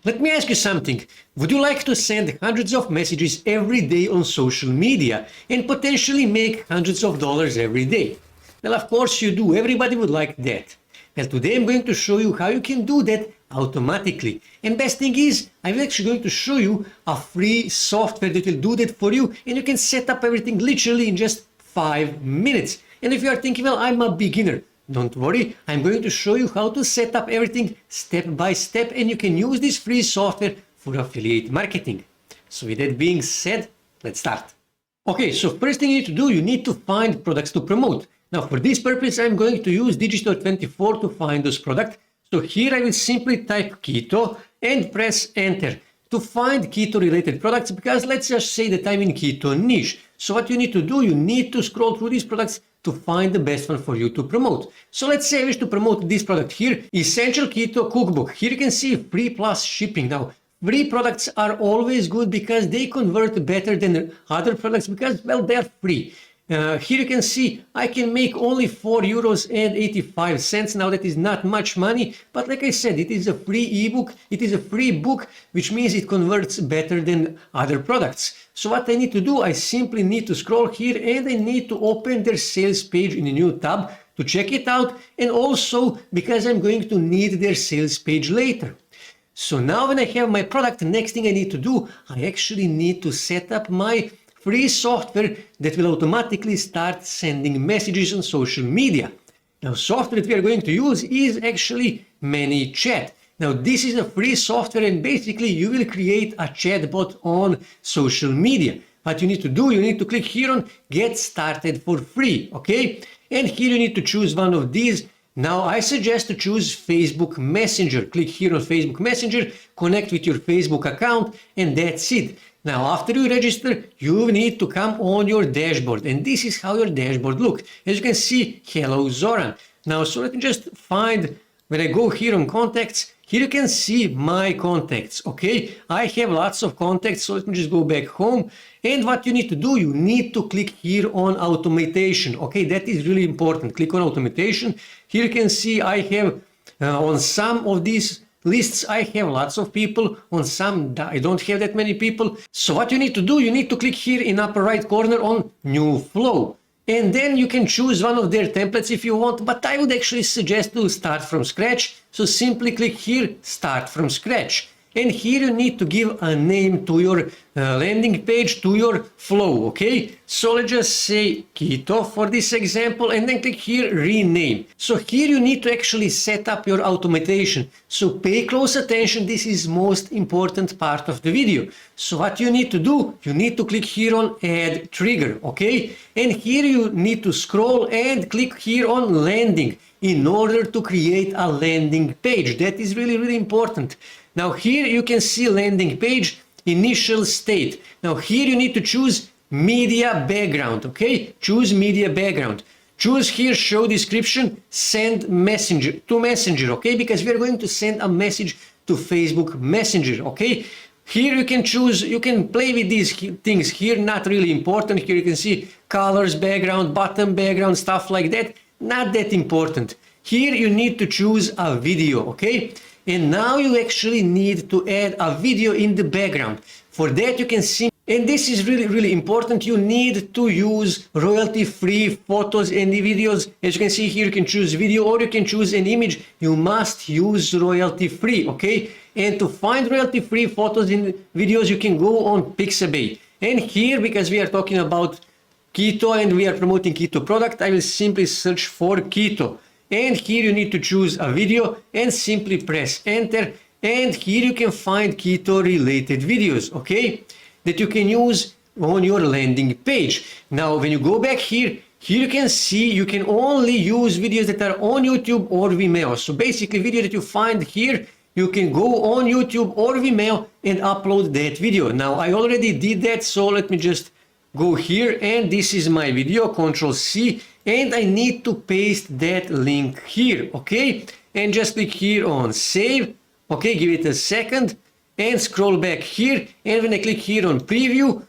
Let me ask you something. Would you like to send hundreds of messages every day on social media and potentially make hundreds of dollars every day? Well, of course you do. Everybody would like that. Well, today I'm going to show you how you can do that automatically. And best thing is, I'm actually going to show you a free software that will do that for you, and you can set up everything literally in just 5 minutes. And if you are thinking, well, I'm a beginner, don't worry, I'm going to show you how to set up everything step by step, and you can use this free software for affiliate marketing. So with that being said, let's start. Okay, so first thing you need to do, you need to find products to promote. Now for this purpose, I'm going to use Digital24 to find those products. So here I will simply type keto and press enter to find keto related products, because let's just say that I'm in keto niche. So what you need to do, you need to scroll through these products to find the best one for you to promote. So let's say I wish to promote this product here, Essential Keto Cookbook. Here you can see free plus shipping. Now, free products are always good because they convert better than other products because, well, they are free. Here you can see I can make only €4.85. Now that is not much money, but like I said, it is a free ebook. It is a free book, which means it converts better than other products. So what I need to do, I simply need to scroll here and I need to open their sales page in a new tab to check it out, and also because I'm going to need their sales page later. So now when I have my product, the next thing I need to do, I actually need to set up my free software that will automatically start sending messages on social media. Now, software that we are going to use is actually ManyChat. Now, this is a free software, and basically you will create a chatbot on social media. What you need to do, you need to click here on Get Started for free, okay? And here you need to choose one of these. Now, I suggest to choose Facebook Messenger. Click here on Facebook Messenger, connect with your Facebook account, and that's it. Now, after you register, you need to come on your dashboard, and this is how your dashboard looks. As you can see, hello Zoran. Now, so let me just find, when I go here on contacts, here you can see my contacts, okay? I have lots of contacts, so let me just go back home. And what you need to do, you need to click here on automation, okay? That is really important. Click on automation. Here you can see I have on some of these lists, I have lots of people. On some, I don't have that many people. So what you need to do, you need to click here in upper right corner on New Flow. And then you can choose one of their templates if you want, but I would actually suggest to start from scratch. So simply click here, Start from Scratch. And here you need to give a name to your landing page, to your flow, okay? So let's just say keto for this example, and then click here, rename. So here you need to actually set up your automation. So pay close attention, this is most important part of the video. So what you need to do, you need to click here on add trigger, okay? And here you need to scroll and click here on landing in order to create a landing page. That is really, really important. Now here you can see landing page, initial state. Now here you need to choose media background, okay? Choose media background. Choose here show description, send messenger to messenger, okay? Because we are going to send a message to Facebook Messenger, okay? Here you can choose, you can play with these things here, not really important. Here you can see colors, background, button background, stuff like that. Not that important. Here you need to choose a video, okay? And now you actually need to add a video in the background. For that you can see, and this is really, really important, you need to use royalty-free photos and videos. As you can see here, you can choose video or you can choose an image. You must use royalty-free, okay? And to find royalty-free photos and videos, you can go on Pixabay. And here, because we are talking about keto and we are promoting keto product, I will simply search for keto. And here you need to choose a video and simply press enter. And here you can find keto related videos, okay, that you can use on your landing page. Now, when you go back here, you can see you can only use videos that are on YouTube or Vimeo. So basically video that you find here, you can go on YouTube or Vimeo and upload that video. Now, I already did that, so let me just go here, and this is my video, Control C, and I need to paste that link here, okay? And just click here on save, okay, give it a second, and scroll back here, and when I click here on preview,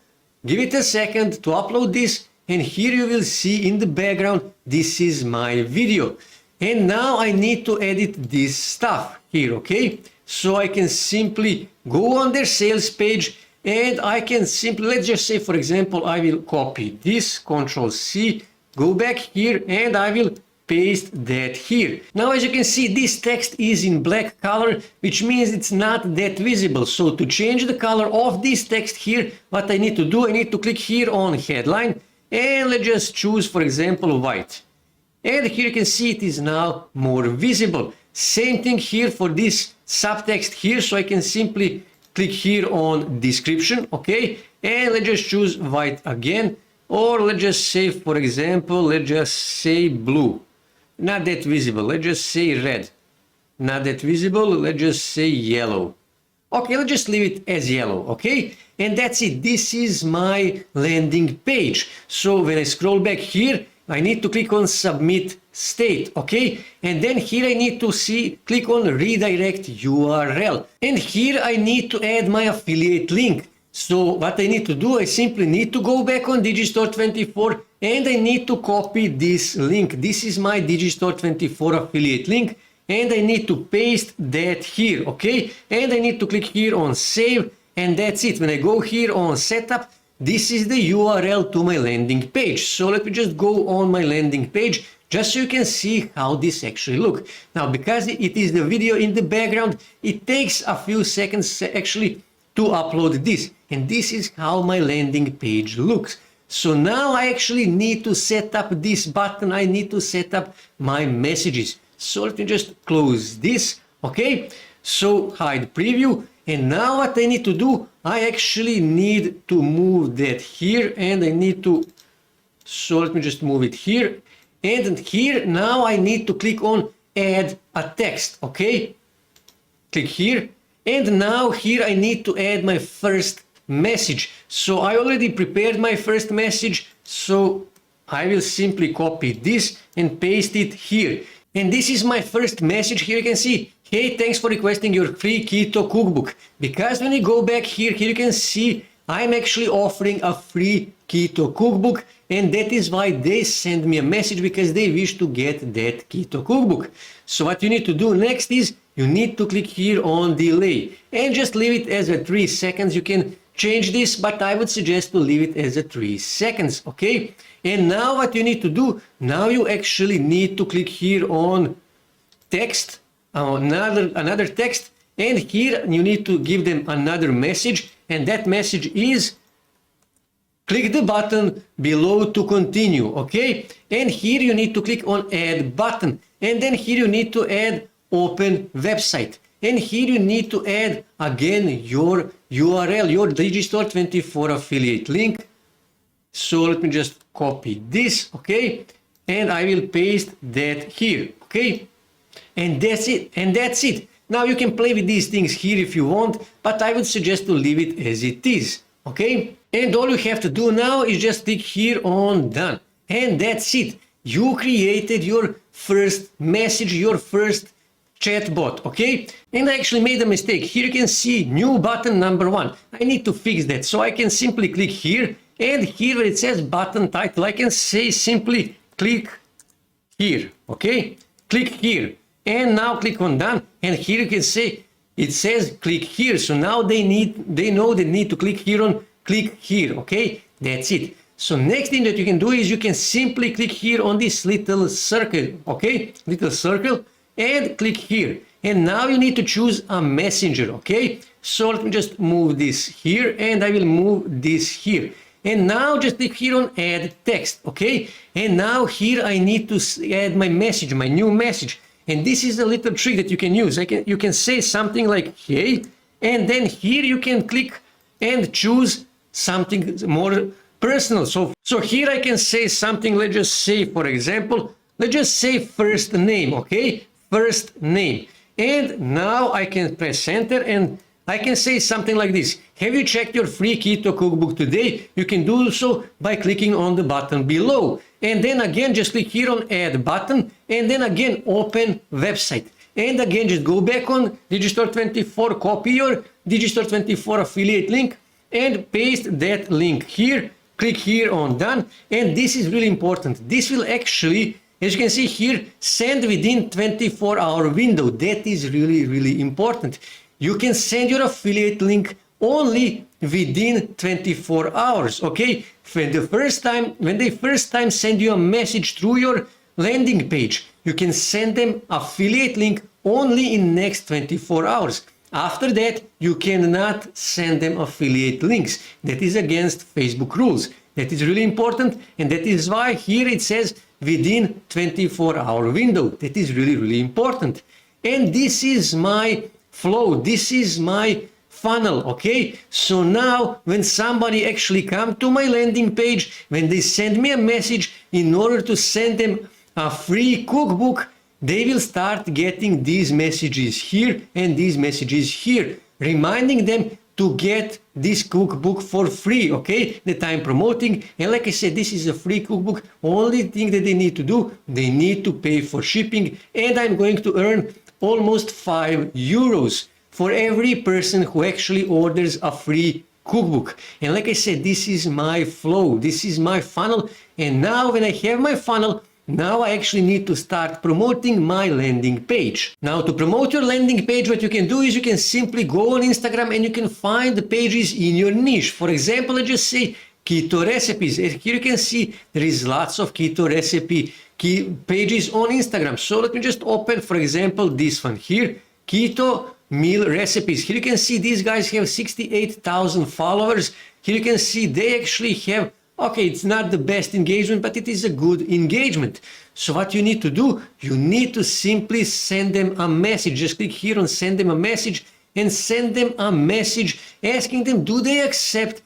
give it a second to upload this, and here you will see in the background, this is my video. And now I need to edit this stuff here, okay? So I can simply go on their sales page and I can simply, let's just say, for example, I will copy this, Control C, go back here, and I will paste that here. Now, as you can see, this text is in black color, which means it's not that visible. So to change the color of this text here, what I need to do, I need to click here on headline, and let's just choose, for example, white. And here you can see it is now more visible. Same thing here for this subtext here, so I can simply click here on description, okay, and let's just choose white again, or let's just say, for example, let's just say blue, not that visible, let's just say red, not that visible, let's just say yellow. Okay, let's just leave it as yellow, okay, and that's it. This is my landing page. So when I scroll back here, I need to click on submit state, okay, and then here I need to click on redirect URL, and here I need to add my affiliate link. So what I need to do, I simply need to go back on Digistore 24 and I need to copy this link. This is my Digistore 24 affiliate link, and I need to paste that here, okay, and I need to click here on save, and that's it. When I go here on setup, this is the URL to my landing page. So let me just go on my landing page just so you can see how this actually looks. Now, because it is the video in the background, it takes a few seconds actually to upload this. And this is how my landing page looks. So now I actually need to set up this button. I need to set up my messages. So let me just close this, okay? So hide preview. And now what I need to do, I actually need to move that here, and I need to, so let me just move it here. And here, now I need to click on add a text, okay? Click here. And now here I need to add my first message. So I already prepared my first message. So I will simply copy this and paste it here. And this is my first message. Here you can see, hey, thanks for requesting your free keto cookbook. Because when you go back here, you can see I'm actually offering a free keto cookbook, and that is why they send me a message, because they wish to get that keto cookbook. So what you need to do next is you need to click here on delay and just leave it as a 3 seconds. You can change this, but I would suggest to leave it as a 3 seconds, okay? And now what you need to do, now you actually need to click here on text, another text, and here you need to give them another message, and that message is click the button below to continue, okay? And here you need to click on add button, and then here you need to add open website, and here you need to add again your URL, your Digistore 24 affiliate link. So let me just copy this, okay, and I will paste that here, okay, and that's it, and that's it. Now you can play with these things here if you want, but I would suggest to leave it as it is, okay? And all you have to do now is just click here on done, and that's it. You created your first message, your first chatbot, okay? And I actually made a mistake. Here you can see new button number 1. I need to fix that, so I can simply click here, and here where it says button title, I can say simply click here, okay? Click here, and now click on done, and here you can say it says click here. So now they know they need to click here on click here, okay? That's it. So next thing that you can do is you can simply click here on this little circle, okay? Little circle, and click here. And now you need to choose a messenger, okay? So let me just move this here, and I will move this here. And now just click here on add text, okay? And now here I need to add my message, my new message. And this is a little trick that you can use. You can say something like, hey, and then here you can click and choose something more personal. So here I can say something, let's just say, for example, let's just say first name, okay? First name. And now I can press enter, and I can say something like this. Have you checked your free keto cookbook today? You can do so by clicking on the button below. And then again, just click here on add button, and then again, open website. And again, just go back on Digistore 24, copy your Digistore 24 affiliate link, and paste that link here. Click here on done. And this is really important. This will actually, as you can see here, send within 24-hour window. That is really, really important. you can send your affiliate link only within 24 hours, okay? When they first time send you a message through your landing page, you can send them affiliate link only in next 24 hours. After that, you cannot send them affiliate links. That is against Facebook rules. That is really important, and that is why here it says within 24-hour window. That is really, really important. And this is my flow. This is my funnel, okay? So now when somebody actually come to my landing page, when they send me a message in order to send them a free cookbook, they will start getting these messages here and these messages here, reminding them to get this cookbook for free, okay, that I'm promoting. And like I said, this is a free cookbook. Only thing that they need to do, they need to pay for shipping, and I'm going to earn almost 5 euros for every person who actually orders a free cookbook. And like I said, this is my flow, this is my funnel. And now when I have my funnel, now I actually need to start promoting my landing page. Now to promote your landing page, what you can do is you can simply go on Instagram and you can find the pages in your niche. For example, let's just say keto recipes. And here you can see there is lots of keto recipe pages on Instagram. So let me just open, for example, this one here, keto meal recipes. Here you can see these guys have 68,000 followers. Here you can see they actually have, okay, it's not the best engagement, but it is a good engagement. So what you need to do, you need to simply send them a message. Just click here on send them a message and send them a message asking them, do they accept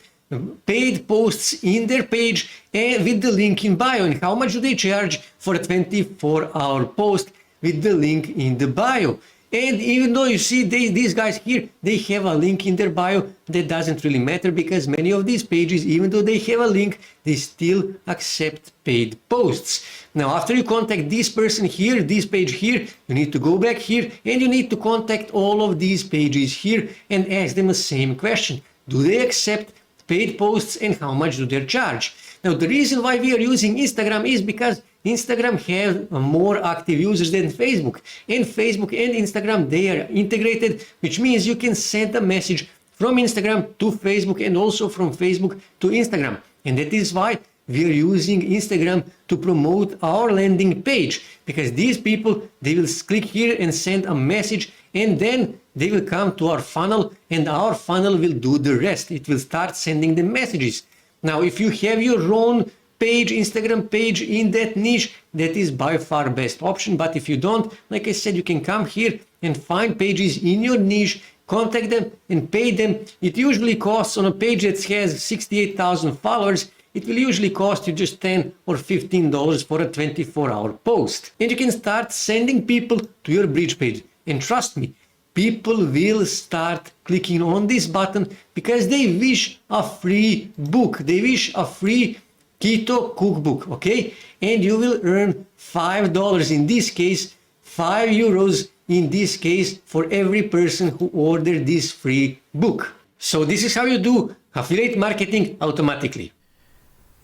paid posts in their page and with the link in bio, and how much do they charge for a 24-hour post with the link in the bio. And even though you see these guys here, they have a link in their bio, that doesn't really matter because many of these pages, even though they have a link, they still accept paid posts. Now, after you contact this person here, this page here, you need to go back here and you need to contact all of these pages here and ask them the same question. Do they accept paid posts and how much do they charge? Now, the reason why we are using Instagram is because Instagram has more active users than Facebook. And Facebook and Instagram, they are integrated, which means you can send a message from Instagram to Facebook and also from Facebook to Instagram. And that is why we are using Instagram to promote our landing page, because these people, they will click here and send a message and then they will come to our funnel and our funnel will do the rest. It will start sending the messages. Now, if you have your own page, Instagram page in that niche, that is by far best option. But if you don't, like I said, you can come here and find pages in your niche, contact them and pay them. It usually costs on a page that has 68,000 followers, it will usually cost you just $10 or $15 for a 24-hour post. And you can start sending people to your bridge page. And trust me, people will start clicking on this button because they wish a free book. They wish a free keto cookbook, okay? And you will earn $5 in this case, 5 euros in this case for every person who ordered this free book. So this is how you do affiliate marketing automatically.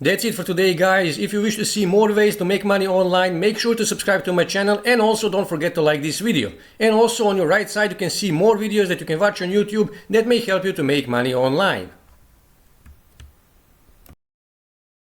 That's it for today, guys. If you wish to see more ways to make money online, make sure to subscribe to my channel and also don't forget to like this video. And also on your right side you can see more videos that you can watch on YouTube that may help you to make money online.